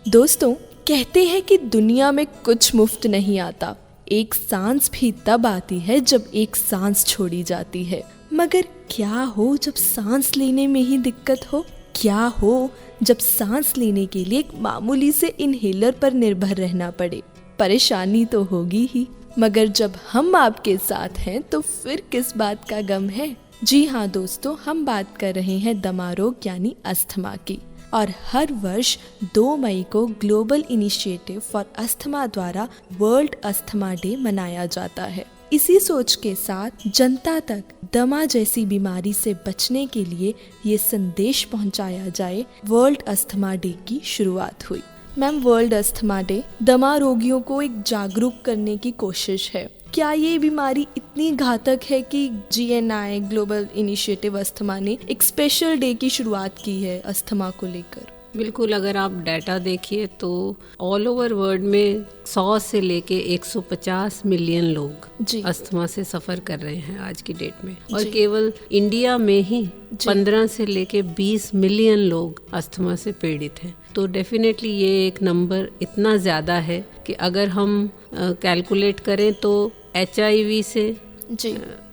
दोस्तों, कहते हैं कि दुनिया में कुछ मुफ्त नहीं आता। एक सांस भी तब आती है जब एक सांस छोड़ी जाती है। मगर क्या हो जब सांस लेने में ही दिक्कत हो? क्या हो जब सांस लेने के लिए एक मामूली से इनहेलर पर निर्भर रहना पड़े? परेशानी तो होगी ही, मगर जब हम आपके साथ हैं तो फिर किस बात का गम है? जी हाँ दोस्तों, हम बात कर रहे हैं दमा रोग यानी अस्थमा की। और हर वर्ष 2 मई को ग्लोबल इनिशिएटिव फॉर अस्थमा द्वारा वर्ल्ड अस्थमा डे मनाया जाता है। इसी सोच के साथ जनता तक दमा जैसी बीमारी से बचने के लिए ये संदेश पहुंचाया जाए, वर्ल्ड अस्थमा डे की शुरुआत हुई। मैम, वर्ल्ड अस्थमा डे दमा रोगियों को एक जागरूक करने की कोशिश है। क्या ये बीमारी इतनी घातक है कि GNI ग्लोबल इनिशिएटिव अस्थमा ने एक स्पेशल डे की शुरुआत की है अस्थमा को लेकर? बिल्कुल, अगर आप डाटा देखिए तो ऑल ओवर वर्ल्ड में 100 से लेके 150 मिलियन लोग अस्थमा से सफ़र कर रहे हैं आज की डेट में। और केवल इंडिया में ही 15 से लेके 20 मिलियन लोग अस्थमा से पीड़ित हैं। तो डेफिनेटली ये एक नंबर इतना ज़्यादा है कि अगर हम कैलकुलेट करें तो HIV से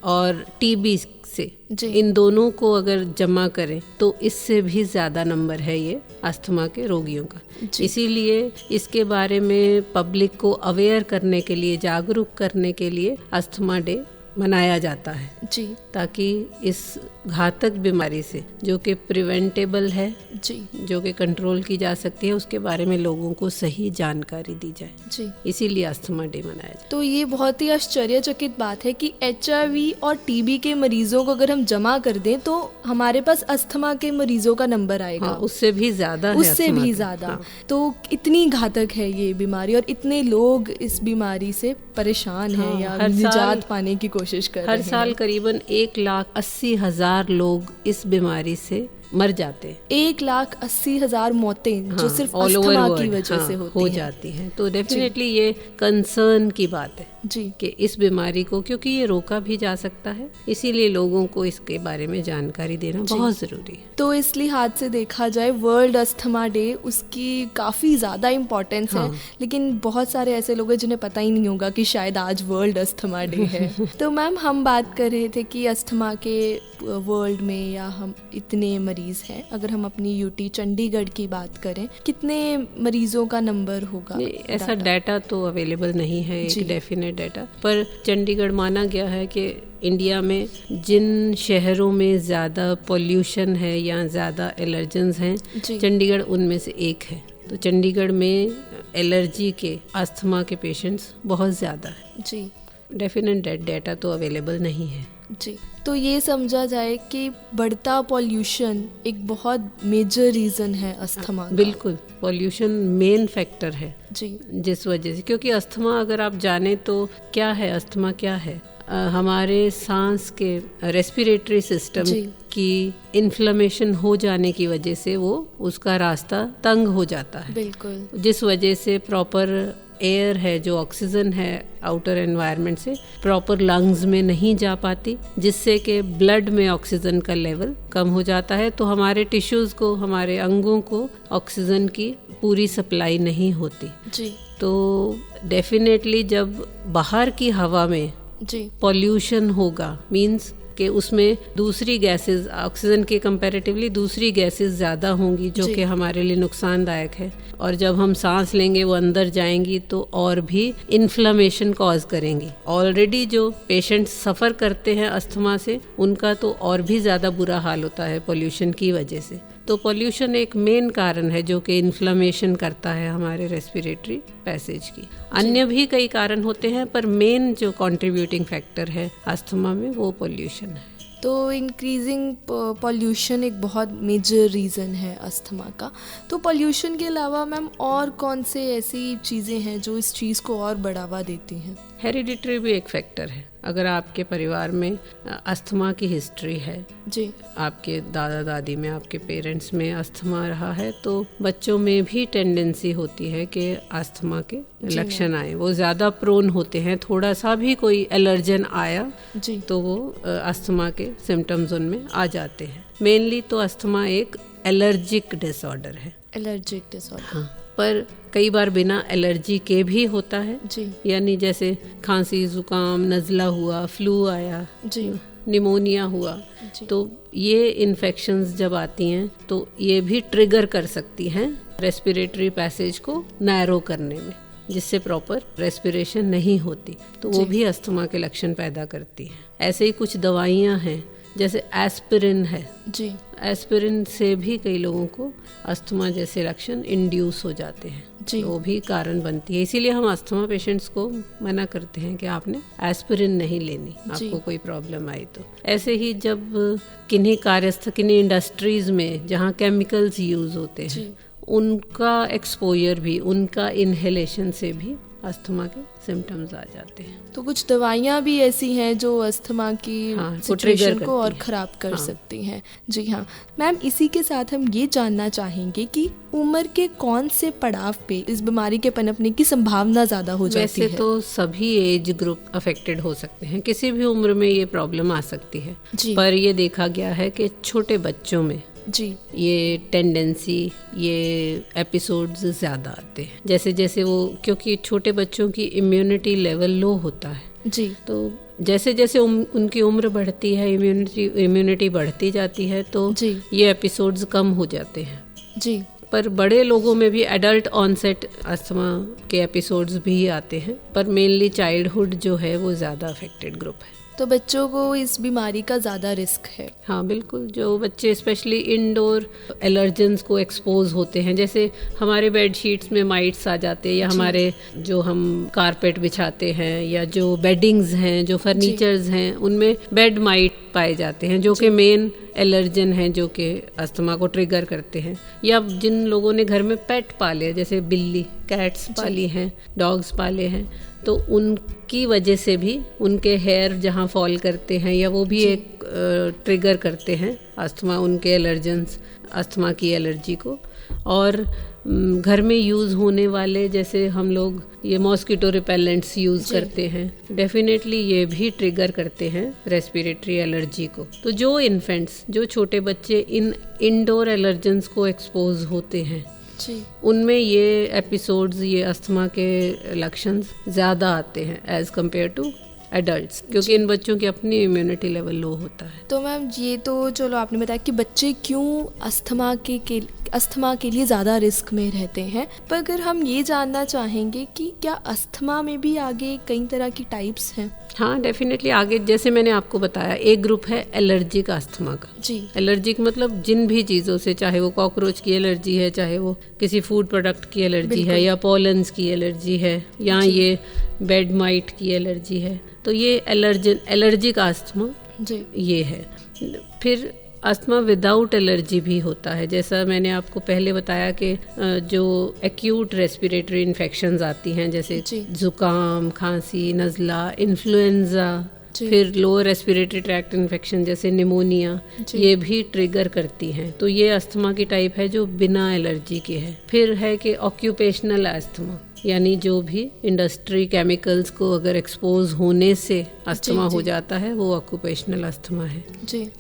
और TB से, इन दोनों को अगर जमा करें तो इससे भी ज़्यादा नंबर है ये अस्थमा के रोगियों का। इसीलिए इसके बारे में पब्लिक को अवेयर करने के लिए, जागरूक करने के लिए अस्थमा डे मनाया जाता है जी, ताकि इस घातक बीमारी से, जो कि प्रिवेंटेबल है जी, जो कि कंट्रोल की जा सकती है, उसके बारे में लोगों को सही जानकारी दी जाए जी। इसीलिए अस्थमा डे मनाया जाए। तो ये बहुत ही आश्चर्यचकित बात है कि HIV और TB के मरीजों को अगर हम जमा कर दें तो हमारे पास अस्थमा के मरीजों का नंबर आएगा। हाँ, उससे भी ज्यादा, उससे भी ज्यादा। हाँ। तो इतनी घातक है ये बीमारी और इतने लोग इस बीमारी से परेशान हैं या निजात पाने की कोशिश कर रहे हैं। हर साल करीबन 1,80,000 लोग इस बीमारी से मर जाते हैं। 1,80,000 मौतें जो सिर्फ अस्थमा की वजह से हो जाती हैं। तो डेफिनेटली ये कंसर्न की बात है जी, कि इस बीमारी को, क्योंकि ये रोका भी जा सकता है, इसीलिए लोगों को इसके बारे में जानकारी देना बहुत जरूरी है। तो इस लिहाज से देखा जाए वर्ल्ड अस्थमा डे, उसकी काफी ज्यादा इम्पोर्टेंस है, लेकिन बहुत सारे ऐसे लोग हैं जिन्हें पता ही नहीं होगा कि शायद आज वर्ल्ड अस्थमा डे है। तो मैम, हम बात कर रहे थे कि अस्थमा के वर्ल्ड में या हम इतने मरीज हैं। अगर हम अपनी UT चंडीगढ़ की बात करें, कितने मरीजों का नंबर होगा? ऐसा डाटा तो अवेलेबल नहीं है, एक डेफिनेट डाटा, पर चंडीगढ़ माना गया है कि इंडिया में जिन शहरों में ज़्यादा पोल्यूशन है या ज़्यादा एलर्जेंस हैं, चंडीगढ़ उनमें से एक है। तो चंडीगढ़ में एलर्जी के, अस्थमा के पेशेंट्स बहुत ज़्यादा है जी। डेफिनेट डाटा तो अवेलेबल नहीं है जी। तो ये समझा जाए कि बढ़ता पॉल्यूशन एक बहुत मेजर रीज़न है अस्थमा का। बिल्कुल, पॉल्यूशन मेन फैक्टर है जी, जिस वजह से, क्योंकि अस्थमा अगर आप जाने तो क्या है, अस्थमा क्या है, हमारे सांस के रेस्पिरेटरी सिस्टम की इन्फ्लेमेशन हो जाने की वजह से वो उसका रास्ता तंग हो जाता है। बिल्कुल, जिस वजह से प्रॉपर एयर है, जो ऑक्सीजन है आउटर एनवायरनमेंट से, प्रॉपर लंग्स में नहीं जा पाती, जिससे कि ब्लड में ऑक्सीजन का लेवल कम हो जाता है। तो हमारे टिश्यूज़ को, हमारे अंगों को ऑक्सीजन की पूरी सप्लाई नहीं होती जी। तो डेफिनेटली जब बाहर की हवा में पॉल्यूशन होगा, मीन्स कि उसमें दूसरी गैसेस, ऑक्सीजन के कंपैरेटिवली दूसरी गैसेस ज़्यादा होंगी, जो कि हमारे लिए नुकसानदायक है। और जब हम सांस लेंगे वो अंदर जाएंगी तो और भी इन्फ्लेमेशन कॉज करेंगी। ऑलरेडी जो पेशेंट्स सफ़र करते हैं अस्थमा से, उनका तो और भी ज़्यादा बुरा हाल होता है पॉल्यूशन की वजह से। तो पॉल्यूशन एक मेन कारण है जो कि इन्फ्लेमेशन करता है हमारे रेस्पिरेटरी पैसेज की। अन्य भी कई कारण होते हैं, पर मेन जो कंट्रीब्यूटिंग फैक्टर है अस्थमा में वो पॉल्यूशन है। तो इंक्रीजिंग पॉल्यूशन एक बहुत मेजर रीज़न है अस्थमा का। तो पॉल्यूशन के अलावा मैम और कौन से ऐसी चीज़ें हैं जो इस चीज़ को और बढ़ावा देती हैं? हेरिडिटरी भी एक फैक्टर है। अगर आपके परिवार में अस्थमा की हिस्ट्री है जी, आपके दादा दादी में, आपके पेरेंट्स में अस्थमा रहा है, तो बच्चों में भी टेंडेंसी होती है कि अस्थमा के लक्षण आए, वो ज़्यादा प्रोन होते हैं। थोड़ा सा भी कोई एलर्जन आया जी, तो वो अस्थमा के सिम्टम्स उनमें आ जाते हैं। मेनली तो अस्थमा एक एलर्जिक डिसऑर्डर है। एलर्जिक डिसऑर्डर, हाँ, पर कई बार बिना एलर्जी के भी होता है जी यानी जैसे खांसी, जुकाम, नज़ला हुआ, फ्लू आया जी निमोनिया हुआ जी। तो ये इन्फेक्शंस जब आती हैं तो ये भी ट्रिगर कर सकती हैं रेस्पिरेटरी पैसेज को नैरो करने में, जिससे प्रॉपर रेस्पिरेशन नहीं होती, तो वो भी अस्थमा के लक्षण पैदा करती हैं। ऐसे ही कुछ दवाइयाँ हैं जैसे एस्पिरिन है जी एस्पिरिन से भी कई लोगों को अस्थमा जैसे लक्षण इंड्यूस हो जाते हैं जी। वो भी कारण बनती है। इसीलिए हम अस्थमा पेशेंट्स को मना करते हैं कि आपने एस्पिरिन नहीं लेनी आपको कोई प्रॉब्लम आई तो। ऐसे ही जब किन्हीं कार्यस्थल, किन्हीं इंडस्ट्रीज में जहाँ केमिकल्स यूज होते हैं उनका एक्सपोजर भी, उनका इनहेलेशन से भी अस्थमा के सिम्टम्स आ जाते हैं। तो कुछ दवाइयाँ भी ऐसी हैं जो अस्थमा की सिचुएशन को और ख़राब कर सकती हैं। जी हाँ मैम, इसी के साथ हम ये जानना चाहेंगे कि उम्र के कौन से पड़ाव पे इस बीमारी के पनपने की संभावना ज़्यादा हो जाती है? वैसे तो सभी एज ग्रुप अफेक्टेड हो सकते हैं, किसी भी उम्र में ये प्रॉब्लम आ सकती है जी। पर ये देखा गया है कि छोटे बच्चों में जी ये टेंडेंसी, ये एपिसोड्स ज़्यादा आते हैं जैसे जैसे वो, क्योंकि छोटे बच्चों की इम्यूनिटी लेवल लो होता है जी। तो जैसे जैसे उनकी उम्र बढ़ती है इम्यूनिटी बढ़ती जाती है तो जी। ये एपिसोड्स कम हो जाते हैं जी। पर बड़े लोगों में भी एडल्ट ऑनसेट अस्थमा के एपिसोड्स भी आते हैं, पर मेनली चाइल्डहुड जो है वो ज़्यादा अफेक्टेड ग्रुप है। तो बच्चों को इस बीमारी का ज़्यादा रिस्क है? हाँ बिल्कुल, जो बच्चे स्पेशली इंडोर एलर्जेंस को एक्सपोज होते हैं, जैसे हमारे बेड शीट्स में माइट्स आ जाते हैं या हमारे जो हम कारपेट बिछाते हैं या जो बेडिंग्स हैं, जो फर्नीचर्स हैं, उनमें बेड माइट पाए जाते हैं जो कि मेन एलर्जन हैं जो कि अस्थमा को ट्रिगर करते हैं। या जिन लोगों ने घर में पेट पाले, जैसे बिल्ली, कैट्स पाली हैं, डॉग्स पाले हैं, तो उनकी वजह से भी उनके हेयर जहाँ फॉल करते हैं या वो भी एक ट्रिगर करते हैं अस्थमा, उनके एलर्जेंस, अस्थमा की एलर्जी को। और घर में यूज़ होने वाले जैसे हम लोग ये मॉस्किटो रिपेलेंट्स यूज़ करते हैं, डेफिनेटली ये भी ट्रिगर करते हैं रेस्पिरेटरी एलर्जी को। तो जो इन्फेंट्स, जो छोटे बच्चे इन इंडोर एलर्जेंस को एक्सपोज होते हैं उनमें ये एपिसोड्स, ये अस्थमा के लक्षण ज़्यादा आते हैं एज़ कम्पेयर टू एडल्ट्स, क्योंकि इन बच्चों की अपनी इम्यूनिटी लेवल लो होता है। तो मैम ये तो चलो आपने बताया कि बच्चे क्यों अस्थमा के लिए ज़्यादा रिस्क में रहते हैं, पर अगर हम ये जानना चाहेंगे कि क्या अस्थमा में भी आगे कई तरह की टाइप्स हैं? हाँ डेफिनेटली, आगे जैसे मैंने आपको बताया एक ग्रुप है एलर्जिक अस्थमा का। जी। एलर्जिक मतलब जिन भी चीज़ों से, चाहे वो कॉकरोच की एलर्जी है, चाहे वो किसी फूड प्रोडक्ट की एलर्जी है, या पॉलन्स की एलर्जी है, या ये बेड माइट की एलर्जी है, तो ये एलर्जिक अस्थमा ये है। फिर अस्थमा विदाउट एलर्जी भी होता है, जैसा मैंने आपको पहले बताया कि जो एक्यूट रेस्पिरेटरी इन्फेक्शंस आती हैं जैसे जुकाम, खांसी, नज़ला, इन्फ्लुएंजा, फिर लोअर रेस्पिरेटरी ट्रैक्ट इन्फेक्शन जैसे निमोनिया, ये भी ट्रिगर करती हैं। तो ये अस्थमा की टाइप है जो बिना एलर्जी की है। फिर है कि ऑक्यूपेशनल अस्थमा, यानी जो भी इंडस्ट्री केमिकल्स को अगर एक्सपोज होने से अस्थमा हो जाता है वो ऑक्यूपेशनल अस्थमा है।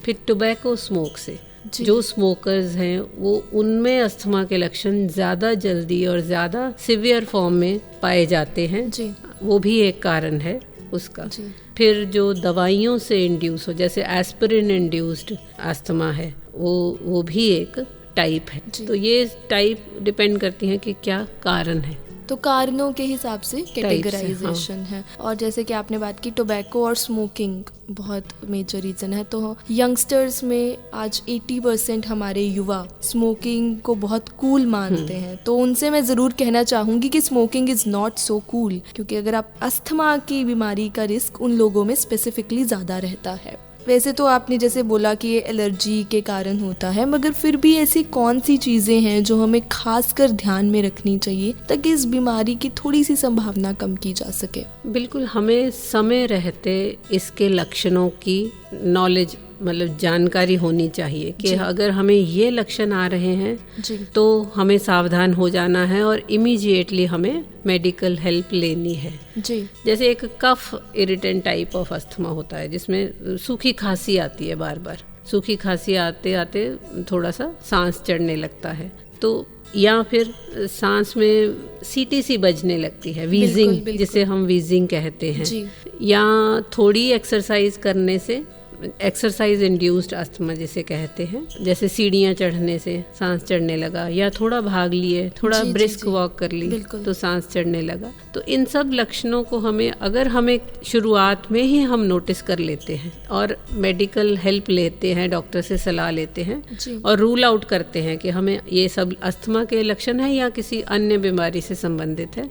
फिर टोबैको स्मोक से, जो स्मोकर्स हैं वो, उनमें अस्थमा के लक्षण ज़्यादा जल्दी और ज़्यादा सिवियर फॉर्म में पाए जाते हैं, वो भी एक कारण है उसका। फिर जो दवाइयों से इंड्यूस हो, जैसे एस्पिरिन इंड्यूस्ड अस्थमा है, वो भी एक टाइप है। तो ये टाइप डिपेंड करती हैं कि क्या कारण है, तो कारणों के हिसाब से कैटेगराइजेशन है। और जैसे कि आपने बात की टोबैको और स्मोकिंग बहुत मेजर रीज़न है, तो यंगस्टर्स में आज 80% हमारे युवा स्मोकिंग को बहुत कूल मानते हैं। तो उनसे मैं ज़रूर कहना चाहूँगी कि smoking is not so cool, क्योंकि अगर आप अस्थमा की बीमारी का रिस्क उन लोगों में स्पेसिफिकली ज़्यादा रहता है। वैसे तो आपने जैसे बोला कि ये एलर्जी के कारण होता है, मगर फिर भी ऐसी कौन सी चीज़ें हैं जो हमें खासकर ध्यान में रखनी चाहिए ताकि इस बीमारी की थोड़ी सी संभावना कम की जा सके? बिल्कुल, हमें समय रहते इसके लक्षणों की नॉलेज, मतलब जानकारी होनी चाहिए कि अगर हमें ये लक्षण आ रहे हैं तो हमें सावधान हो जाना है और इमीडिएटली हमें मेडिकल हेल्प लेनी है। जैसे एक कफ इरिटेंट टाइप ऑफ अस्थमा होता है जिसमें सूखी खांसी आती है, बार बार सूखी खांसी आते आते थोड़ा सा सांस चढ़ने लगता है, तो या फिर सांस में सीटीसी बजने लगती है, वीजिंग, जिसे हम वीजिंग कहते हैं, या थोड़ी एक्सरसाइज करने से, एक्सरसाइज इंड्यूस्ड अस्थमा जिसे कहते हैं, जैसे सीढ़ियाँ चढ़ने से सांस चढ़ने लगा, या थोड़ा भाग लिए, थोड़ा ब्रिस्क वॉक कर ली तो सांस चढ़ने लगा। तो इन सब लक्षणों को हमें शुरुआत में ही हम नोटिस कर लेते हैं और मेडिकल हेल्प लेते हैं, डॉक्टर से सलाह लेते हैं और रूल आउट करते हैं कि हमें ये सब अस्थमा के लक्षण है या किसी अन्य बीमारी से संबंधित है,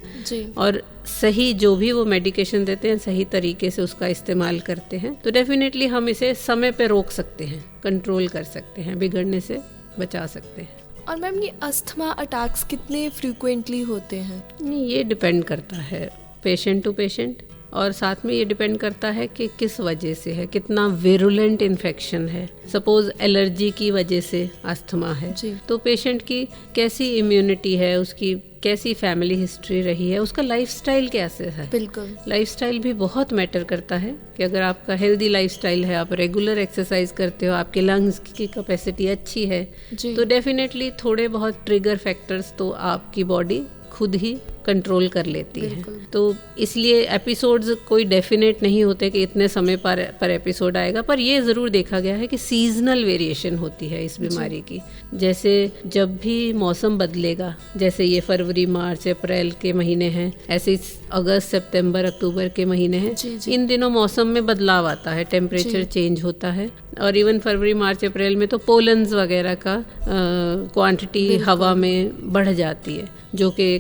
और सही जो भी वो मेडिकेशन देते हैं सही तरीके से उसका इस्तेमाल करते हैं, तो डेफिनेटली हम इसे समय पे रोक सकते हैं, कंट्रोल कर सकते हैं, बिगड़ने से बचा सकते हैं। और मैम, ये अस्थमा अटैक्स कितने फ्रीक्वेंटली होते हैं? ये डिपेंड करता है पेशेंट टू पेशेंट, और साथ में ये डिपेंड करता है कि किस वजह से है, कितना विरुलेंट इन्फेक्शन है। सपोज एलर्जी की वजह से अस्थमा है तो पेशेंट की कैसी इम्यूनिटी है, उसकी कैसी फैमिली हिस्ट्री रही है, उसका लाइफस्टाइल कैसे है। बिल्कुल, लाइफस्टाइल भी बहुत मैटर करता है कि अगर आपका हेल्दी लाइफस्टाइल है, आप रेगुलर एक्सरसाइज करते हो, आपके लंग्स की कैपेसिटी अच्छी है, तो डेफिनेटली थोड़े बहुत ट्रिगर फैक्टर्स तो आपकी बॉडी खुद ही कंट्रोल कर लेती है। तो इसलिए एपिसोड्स कोई डेफिनेट नहीं होते कि इतने समय पर एपिसोड आएगा, पर ये ज़रूर देखा गया है कि सीजनल वेरिएशन होती है इस बीमारी की। जैसे जब भी मौसम बदलेगा, जैसे ये फरवरी, मार्च, अप्रैल के महीने हैं, ऐसे अगस्त, सितंबर, अक्टूबर के महीने हैं, इन दिनों मौसम में बदलाव आता है, टेम्परेचर चेंज होता है, और इवन फरवरी, मार्च, अप्रैल में तो पोलन्स वगैरह का क्वांटिटी हवा में बढ़ जाती है, जो कि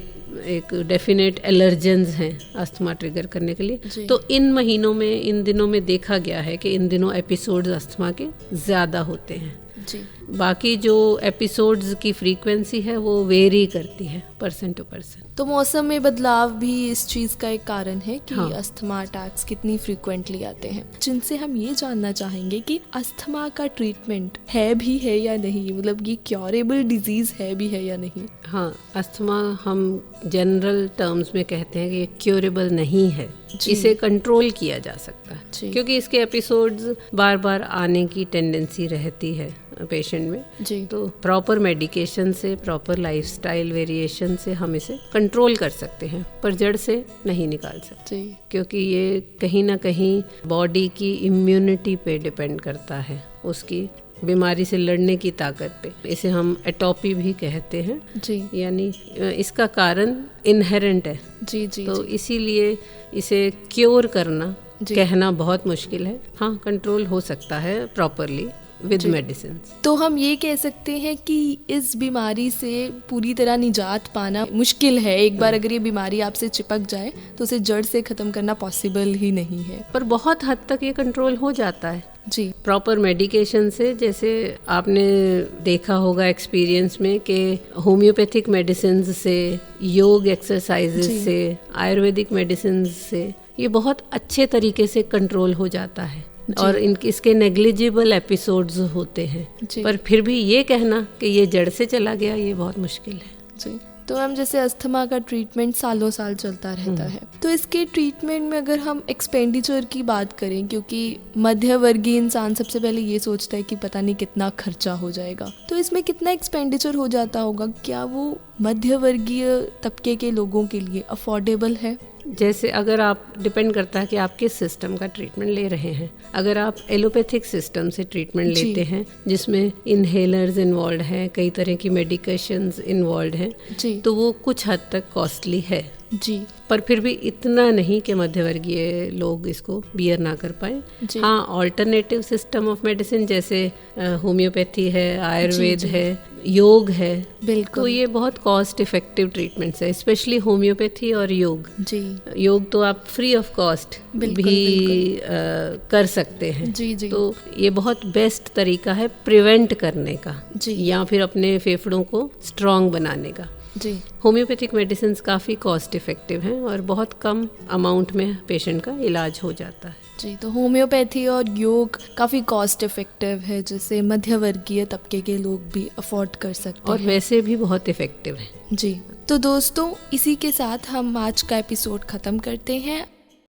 एक डेफिनेट एलर्जेंस हैं अस्थमा ट्रिगर करने के लिए। तो इन महीनों में, इन दिनों में देखा गया है कि इन दिनों एपिसोड्स अस्थमा के ज़्यादा होते हैं। बाकी जो एपिसोड्स की फ्रीक्वेंसी है वो वेरी करती है पर्सन टू पर्सन। तो मौसम में बदलाव भी इस चीज का एक कारण है कि अस्थमा अटैक्स कितनी फ्रीक्वेंटली आते हैं, जिनसे हम ये जानना चाहेंगे कि अस्थमा का ट्रीटमेंट है भी है या नहीं, मतलब ये क्योरेबल डिजीज है भी है या नहीं। हाँ, अस्थमा हम जनरल टर्म्स में कहते हैं कि ये क्योरेबल नहीं है, इसे कंट्रोल किया जा सकता है, क्योंकि इसके एपिसोड्स बार बार आने की टेंडेंसी रहती है पेशेंट में। तो प्रॉपर मेडिकेशन से, प्रॉपर लाइफस्टाइल वेरिएशन से हम इसे कंट्रोल कर सकते हैं, पर जड़ से नहीं निकाल सकते, क्योंकि ये कहीं ना कहीं बॉडी की इम्यूनिटी पे डिपेंड करता है, उसकी बीमारी से लड़ने की ताकत पे। इसे हम एटोपी भी कहते हैं, यानी इसका कारण इनहेरेंट है। तो इसीलिए इसे क्योर करना, कहना बहुत मुश्किल है। हाँ, कंट्रोल हो सकता है प्रॉपरली विद मेडिसिन। तो हम ये कह सकते हैं कि इस बीमारी से पूरी तरह निजात पाना मुश्किल है। एक बार अगर ये बीमारी आपसे चिपक जाए तो उसे जड़ से खत्म करना पॉसिबल ही नहीं है, पर बहुत हद तक ये कंट्रोल हो जाता है प्रॉपर मेडिकेशन से। जैसे आपने देखा होगा एक्सपीरियंस में कि होम्योपैथिक मेडिसिन से, योग एक्सरसाइजेस से, आयुर्वेदिक मेडिसिन से ये बहुत अच्छे तरीके से कंट्रोल हो जाता है, और इसके नेग्लिजिबल एपिसोड्स होते हैं, पर फिर भी ये कहना कि ये जड़ से चला गया, ये बहुत मुश्किल है। तो हम जैसे अस्थमा का ट्रीटमेंट सालों साल चलता रहता है, तो इसके ट्रीटमेंट में अगर हम एक्सपेंडिचर की बात करें, क्योंकि मध्य वर्गीय इंसान सबसे पहले ये सोचता है कि पता नहीं कितना खर्चा हो जाएगा, तो इसमें कितना एक्सपेंडिचर हो जाता होगा? क्या वो मध्य वर्गीय तबके के लोगों के लिए अफोर्डेबल है? जैसे अगर आप, डिपेंड करता है कि आप किस सिस्टम का ट्रीटमेंट ले रहे हैं। अगर आप एलोपैथिक सिस्टम से ट्रीटमेंट लेते हैं, जिसमें इनहेलर्स इन्वॉल्व हैं, कई तरह की मेडिकेशंस इन्वॉल्व हैं, तो वो कुछ हद तक कॉस्टली है पर फिर भी इतना नहीं कि मध्यवर्गीय लोग इसको बियर ना कर पाए। हाँ, ऑल्टरनेटिव सिस्टम ऑफ मेडिसिन जैसे होम्योपैथी है, आयुर्वेद है, योग है, तो ये बहुत कॉस्ट इफेक्टिव ट्रीटमेंट्स है, स्पेशली होम्योपैथी और योग। योग तो आप फ्री ऑफ कॉस्ट भी कर सकते हैं। तो ये बहुत बेस्ट तरीका है प्रिवेंट करने का या फिर अपने फेफड़ों को स्ट्रॉन्ग बनाने का। होम्योपैथिक मेडिसिन काफ़ी कॉस्ट इफेक्टिव हैं और बहुत कम अमाउंट में पेशेंट का इलाज हो जाता है। तो होम्योपैथी और योग काफ़ी कॉस्ट इफेक्टिव है, जिसे मध्यवर्गीय तबके के लोग भी अफोर्ड कर सकते हैं, और वैसे भी बहुत इफेक्टिव है। तो दोस्तों, इसी के साथ हम आज का एपिसोड ख़त्म करते हैं।